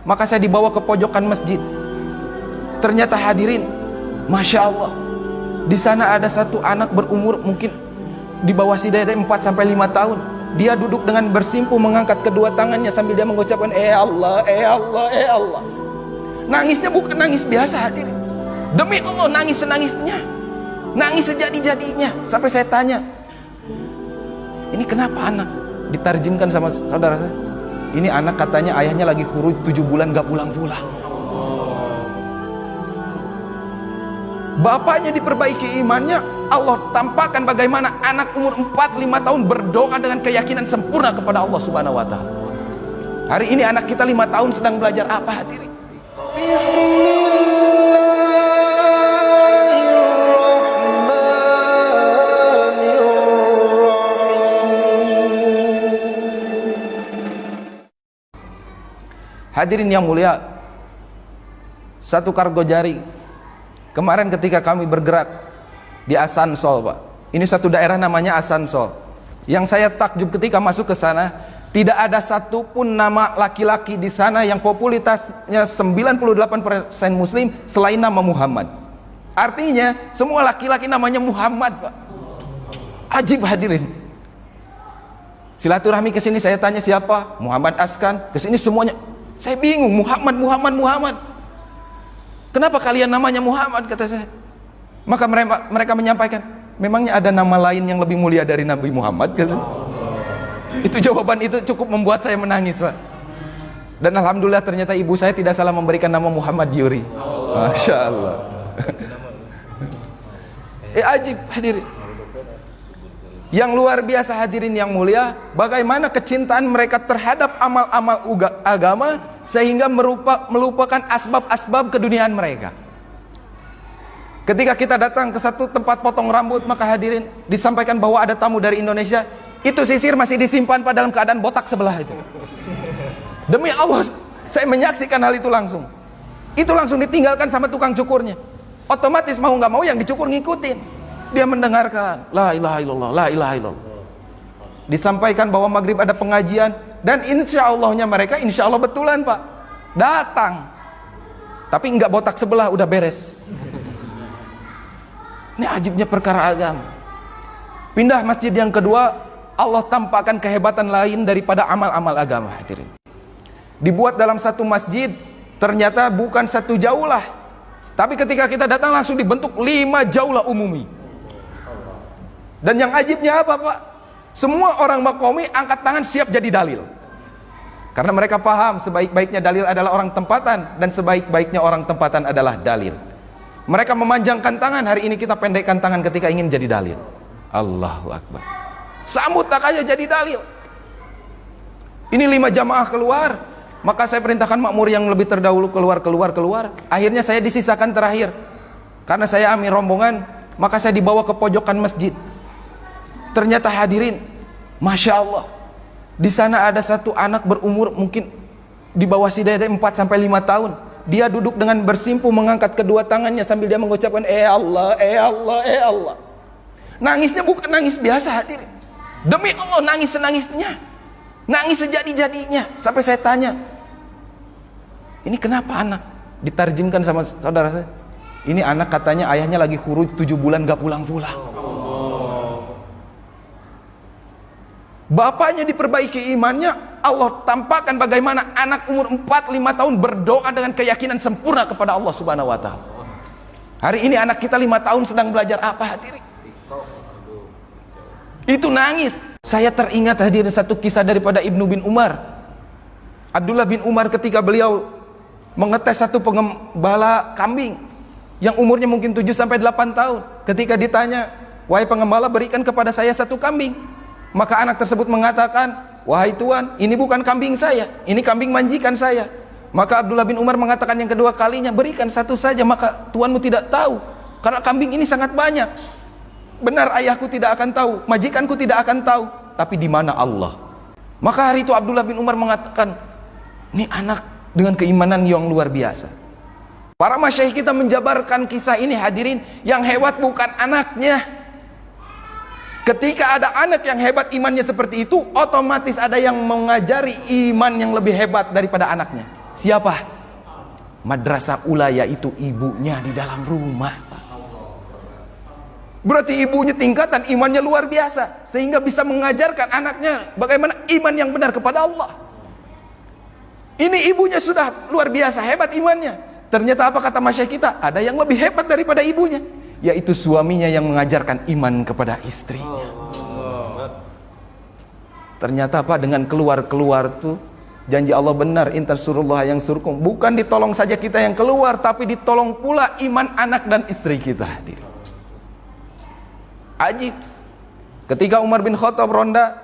Maka saya dibawa ke pojokan masjid. Ternyata hadirin, Masya Allah, di sana ada satu anak berumur mungkin di bawah Sidayah 4 sampai 5 tahun. Dia duduk dengan bersimpu mengangkat kedua tangannya sambil dia mengucapkan Allah, Allah, Allah. Nangisnya bukan nangis biasa hadirin. Demi Allah nangis senangisnya, nangis sejadi-jadinya. Sampai saya tanya, ini kenapa anak? Ditarjimkan sama saudara saya, ini anak katanya ayahnya lagi khuruj 7 bulan gak pulang-pulang. Bapaknya diperbaiki imannya, Allah tampakkan bagaimana anak umur 4-5 tahun berdoa dengan keyakinan sempurna kepada Allah Subhanahu wa Ta'ala. Hari ini anak kita 5 tahun sedang belajar apa hadirin? Hadirin yang mulia, satu kargo jari kemarin ketika kami bergerak di Asansol, Pak. Ini satu daerah namanya Asansol. Yang saya takjub ketika masuk ke sana, tidak ada satupun nama laki-laki di sana yang popularitasnya 98% muslim selain nama Muhammad. Artinya semua laki-laki namanya Muhammad, Pak. Ajib hadirin. Silaturahmi ke sini saya tanya siapa? Muhammad Askan. Ke sini semuanya saya bingung, Muhammad. Kenapa kalian namanya Muhammad, kata saya. Maka mereka menyampaikan, memangnya ada nama lain yang lebih mulia dari Nabi Muhammad, kata. Itu jawaban itu cukup membuat saya menangis, Pak. Dan alhamdulillah ternyata ibu saya tidak salah memberikan nama Muhammad Yuri. Masya Allah. Ajib hadirin. Yang luar biasa hadirin yang mulia, bagaimana kecintaan mereka terhadap amal-amal agama sehingga melupakan asbab-asbab keduniaan mereka. Ketika kita datang ke satu tempat potong rambut, maka hadirin disampaikan bahwa ada tamu dari Indonesia, itu sisir masih disimpan pada dalam keadaan botak sebelah itu. Demi Allah, saya menyaksikan hal itu langsung. Itu langsung ditinggalkan sama tukang cukurnya. Otomatis mau nggak mau yang dicukur ngikutin. Dia mendengarkan la ilaha illallah, la ilaha illallah. Disampaikan bahwa maghrib ada pengajian, dan insya Allahnya mereka insya Allah betulan, Pak, datang. Tapi nggak botak sebelah, udah beres. Ini ajibnya perkara agama. Pindah masjid yang kedua, Allah tampakkan kehebatan lain daripada amal-amal agama hadirin. Dibuat dalam satu masjid, ternyata bukan satu jaulah, tapi ketika kita datang langsung dibentuk 5 jaulah umumi. Dan yang ajibnya apa, Pak? Semua orang Makomi angkat tangan siap jadi dalil. Karena mereka paham sebaik-baiknya dalil adalah orang tempatan, dan sebaik-baiknya orang tempatan adalah dalil. Mereka memanjangkan tangan. Hari ini kita pendekkan tangan ketika ingin jadi dalil. Allahu Akbar. Sambut tak aja jadi dalil. Ini 5 jamaah keluar, maka saya perintahkan makmur yang lebih terdahulu keluar. Akhirnya saya disisakan terakhir. Karena saya amir rombongan, maka saya dibawa ke pojokan masjid. Ternyata hadirin, Masya Allah, di sana ada satu anak berumur mungkin di bawah Sidayah 4 sampai 5 tahun. Dia duduk dengan bersimpu mengangkat kedua tangannya sambil dia mengucapkan Allah, Allah, Allah. Nangisnya bukan nangis biasa hadirin. Demi Allah nangis senangisnya, nangis sejadi-jadinya. Sampai saya tanya, ini kenapa anak? Ditarjimkan sama saudara saya, ini anak katanya ayahnya lagi khuruj 7 bulan gak pulang-pulang. Bapaknya diperbaiki imannya, Allah tampakkan bagaimana anak umur 4-5 tahun berdoa dengan keyakinan sempurna kepada Allah Subhanahu wa Ta'ala. Hari ini anak kita 5 tahun sedang belajar apa hadirin? Itu nangis. Saya teringat hadirin satu kisah daripada Ibnu bin Umar. Abdullah bin Umar ketika beliau mengetes satu pengembala kambing yang umurnya mungkin 7-8 tahun. Ketika ditanya, wahai pengembala, berikan kepada saya satu kambing. Maka anak tersebut mengatakan, wahai Tuan, ini bukan kambing saya, ini kambing majikan saya. Maka Abdullah bin Umar mengatakan yang kedua kalinya, berikan satu saja, maka tuanmu tidak tahu, karena kambing ini sangat banyak. Benar, ayahku tidak akan tahu, majikanku tidak akan tahu, tapi di mana Allah? Maka hari itu Abdullah bin Umar mengatakan, ini anak dengan keimanan yang luar biasa. Para masyayikh kita menjabarkan kisah ini hadirin, yang hebat bukan anaknya. Ketika ada anak yang hebat imannya seperti itu, otomatis ada yang mengajari iman yang lebih hebat daripada anaknya. Siapa? Madrasah ula, yaitu ibunya di dalam rumah. Berarti ibunya tingkatan imannya luar biasa, sehingga bisa mengajarkan anaknya bagaimana iman yang benar kepada Allah. Ini ibunya sudah luar biasa hebat imannya. Ternyata apa kata masyayikh kita? Ada yang lebih hebat daripada ibunya, yaitu suaminya yang mengajarkan iman kepada istrinya. Ternyata apa? Dengan keluar tuh janji Allah benar, in tansurullah yang surkum. Bukan ditolong saja kita yang keluar, tapi ditolong pula iman anak dan istri kita. Ajib. Ketika Umar bin Khattab ronda,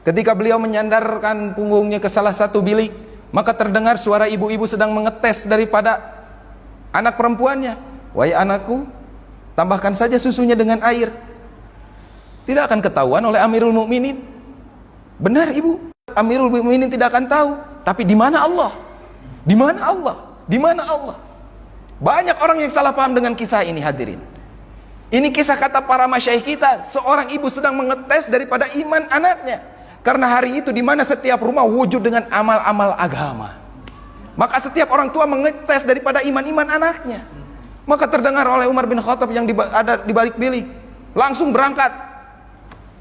ketika beliau menyandarkan punggungnya ke salah satu bilik, maka terdengar suara ibu-ibu sedang mengetes daripada anak perempuannya. Wahai anakku, tambahkan saja susunya dengan air. Tidak akan ketahuan oleh Amirul Mukminin. Benar ibu, Amirul Mukminin tidak akan tahu. Tapi di mana Allah? Di mana Allah? Di mana Allah? Banyak orang yang salah paham dengan kisah ini, hadirin. Ini kisah kata para masyayikh kita. Seorang ibu sedang mengetes daripada iman anaknya. Karena hari itu di mana setiap rumah wujud dengan amal-amal agama. Maka setiap orang tua mengetes daripada iman-iman anaknya. Maka terdengar oleh Umar bin Khattab yang ada di balik bilik, langsung berangkat.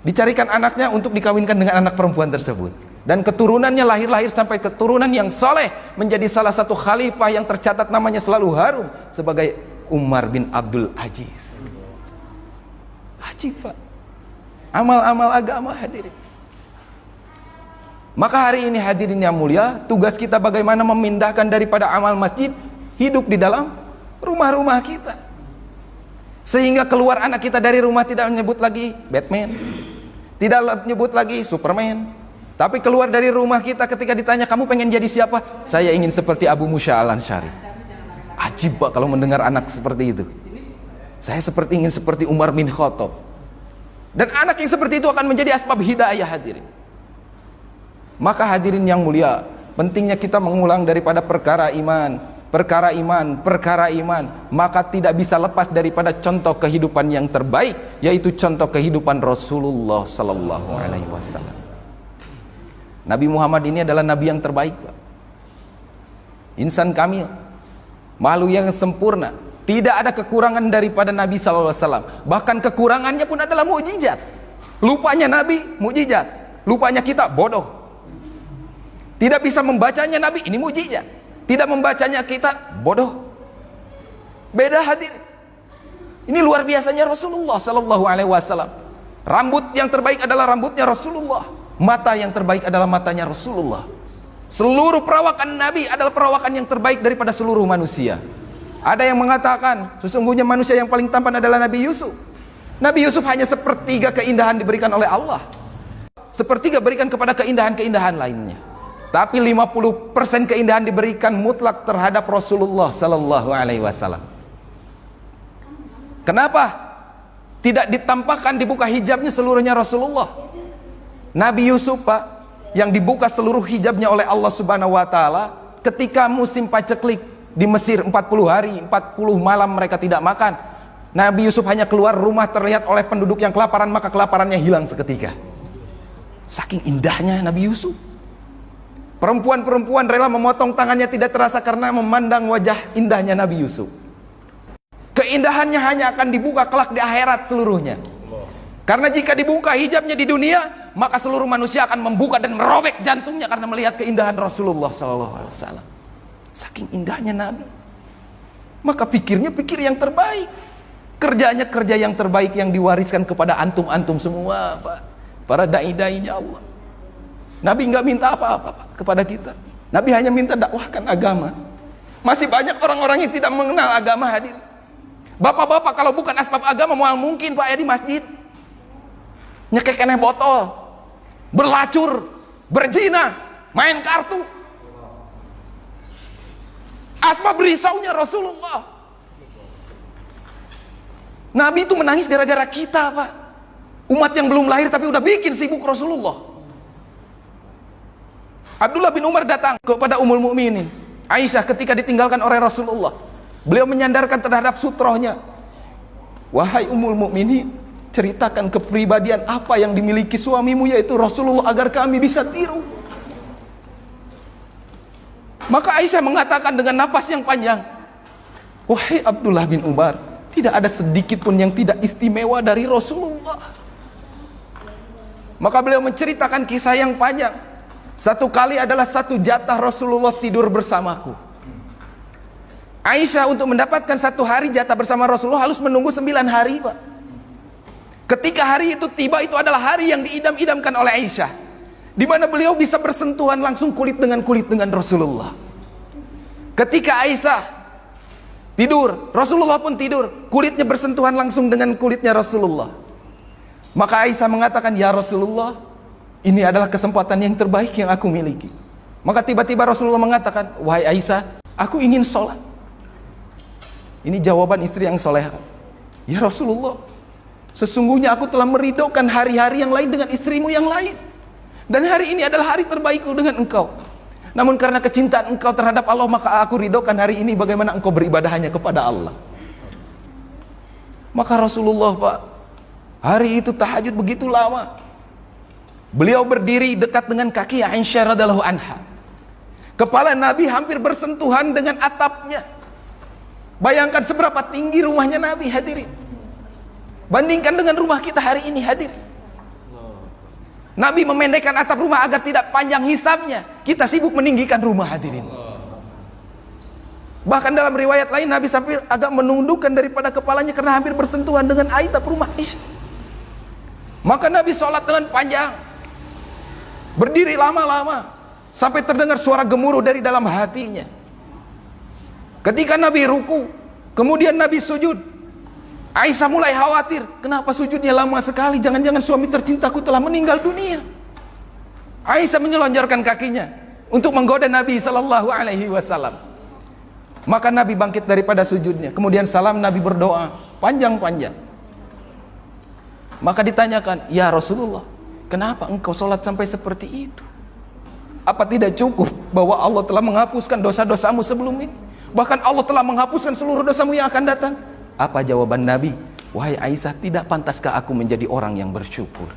Dicarikan anaknya untuk dikawinkan dengan anak perempuan tersebut. Dan keturunannya lahir sampai keturunan yang soleh, menjadi salah satu khalifah yang tercatat namanya selalu harum sebagai Umar bin Abdul Aziz. Ajib, Pak. Amal-amal agama, hadirin. Maka hari ini hadirin yang mulia, tugas kita bagaimana memindahkan daripada amal masjid hidup di dalam rumah-rumah kita. Sehingga keluar anak kita dari rumah tidak menyebut lagi Batman, tidak menyebut lagi Superman, tapi keluar dari rumah kita ketika ditanya, kamu pengen jadi siapa? Saya ingin seperti Abu Musa al-Ansyari. Ajib, Pak, kalau mendengar anak seperti itu. Saya ingin seperti Umar bin Khattab. Dan anak yang seperti itu akan menjadi asbab hidayah, hadirin. Maka hadirin yang mulia, pentingnya kita mengulang daripada perkara iman, maka tidak bisa lepas daripada contoh kehidupan yang terbaik, yaitu contoh kehidupan Rasulullah sallallahu alaihi wasallam. Nabi Muhammad ini adalah nabi yang terbaik, Pak. Insan kamil, makhluk yang sempurna. Tidak ada kekurangan daripada Nabi sallallahu alaihi wasallam. Bahkan kekurangannya pun adalah mukjizat. Lupanya Nabi mukjizat, lupanya kita bodoh. Tidak bisa membacanya Nabi, ini mukjizat. Tidak membacanya kita bodoh. Beda, hadir. Ini luar biasanya Rasulullah sallallahu alaihi wasallam. Rambut yang terbaik adalah rambutnya Rasulullah. Mata yang terbaik adalah matanya Rasulullah. Seluruh perawakan Nabi adalah perawakan yang terbaik daripada seluruh manusia. Ada yang mengatakan sesungguhnya manusia yang paling tampan adalah Nabi Yusuf. Nabi Yusuf hanya sepertiga keindahan diberikan oleh Allah, sepertiga berikan kepada keindahan-keindahan lainnya. Tapi 50% keindahan diberikan mutlak terhadap Rasulullah sallallahu alaihi wasallam. Kenapa? Tidak ditampakkan, dibuka hijabnya seluruhnya Rasulullah. Nabi Yusuf, Pak, yang dibuka seluruh hijabnya oleh Allah Subhanahu wa taala ketika musim paceklik di Mesir, 40 hari 40 malam mereka tidak makan. Nabi Yusuf hanya keluar rumah terlihat oleh penduduk yang kelaparan, maka kelaparannya hilang seketika. Saking indahnya Nabi Yusuf. Perempuan-perempuan rela memotong tangannya tidak terasa karena memandang wajah indahnya Nabi Yusuf. Keindahannya hanya akan dibuka kelak di akhirat seluruhnya. Karena jika dibuka hijabnya di dunia, maka seluruh manusia akan membuka dan merobek jantungnya karena melihat keindahan Rasulullah SAW. Saking indahnya Nabi. Maka pikirnya pikir yang terbaik, kerjanya kerja yang terbaik yang diwariskan kepada antum-antum semua, Pak. Para dai-dainya Allah. Nabi nggak minta apa-apa, Pak, kepada kita. Nabi hanya minta dakwahkan agama. Masih banyak orang-orang yang tidak mengenal agama, hadir. Bapak-bapak kalau bukan asbab agama, mau mungkin Pak ya di masjid nyekek eneh botol, berlacur, berzina, main kartu. Asbab risaunya Rasulullah. Nabi itu menangis gara-gara kita, Pak. Umat yang belum lahir tapi udah bikin sibuk Rasulullah. Abdullah bin Umar datang kepada Ummul Mukminin Aisyah ketika ditinggalkan oleh Rasulullah. Beliau menyandarkan terhadap sutrohnya. Wahai Ummul Mukminin, ceritakan kepribadian apa yang dimiliki suamimu, yaitu Rasulullah, agar kami bisa tiru. Maka Aisyah mengatakan dengan napas yang panjang, wahai Abdullah bin Umar, tidak ada sedikit pun yang tidak istimewa dari Rasulullah. Maka beliau menceritakan kisah yang panjang. Satu kali adalah satu jatah Rasulullah tidur bersamaku. Aisyah untuk mendapatkan satu hari jatah bersama Rasulullah harus menunggu 9 hari, Pak. Ketika hari itu tiba, itu adalah hari yang diidam-idamkan oleh Aisyah, di mana beliau bisa bersentuhan langsung kulit dengan Rasulullah. Ketika Aisyah tidur, Rasulullah pun tidur, kulitnya bersentuhan langsung dengan kulitnya Rasulullah. Maka Aisyah mengatakan, ya Rasulullah, ini adalah kesempatan yang terbaik yang aku miliki. Maka tiba-tiba Rasulullah mengatakan, wahai Aisyah, aku ingin sholat. Ini jawaban istri yang soleh. Ya Rasulullah, sesungguhnya aku telah meridaukan hari-hari yang lain dengan istrimu yang lain, dan hari ini adalah hari terbaikku dengan engkau. Namun karena kecintaan engkau terhadap Allah, maka aku ridaukan hari ini bagaimana engkau beribadah hanya kepada Allah. Maka Rasulullah, Pak, hari itu tahajud begitu lama. Beliau berdiri dekat dengan kaki Aisyah radhiyallahu anha. Kepala Nabi hampir bersentuhan dengan atapnya. Bayangkan seberapa tinggi rumahnya Nabi, hadirin. Bandingkan dengan rumah kita hari ini, hadirin. Nabi memendekkan atap rumah agar tidak panjang hisabnya. Kita sibuk meninggikan rumah, hadirin. Bahkan dalam riwayat lain Nabi sampai agak menundukkan daripada kepalanya karena hampir bersentuhan dengan atap rumah Aisyah. Maka Nabi sholat dengan panjang, berdiri lama-lama sampai terdengar suara gemuruh dari dalam hatinya. Ketika Nabi ruku, kemudian Nabi sujud, Aisyah mulai khawatir, kenapa sujudnya lama sekali? Jangan-jangan suami tercintaku telah meninggal dunia. Aisyah menyelonjorkan kakinya untuk menggoda Nabi sallallahu alaihi wasallam. Maka Nabi bangkit daripada sujudnya, kemudian salam, Nabi berdoa panjang-panjang. Maka ditanyakan, ya Rasulullah, kenapa engkau sholat sampai seperti itu? Apa tidak cukup bahwa Allah telah menghapuskan dosa-dosamu sebelum ini? Bahkan Allah telah menghapuskan seluruh dosamu yang akan datang. Apa jawaban Nabi? Wahai Aisyah, tidak pantaskah aku menjadi orang yang bersyukur?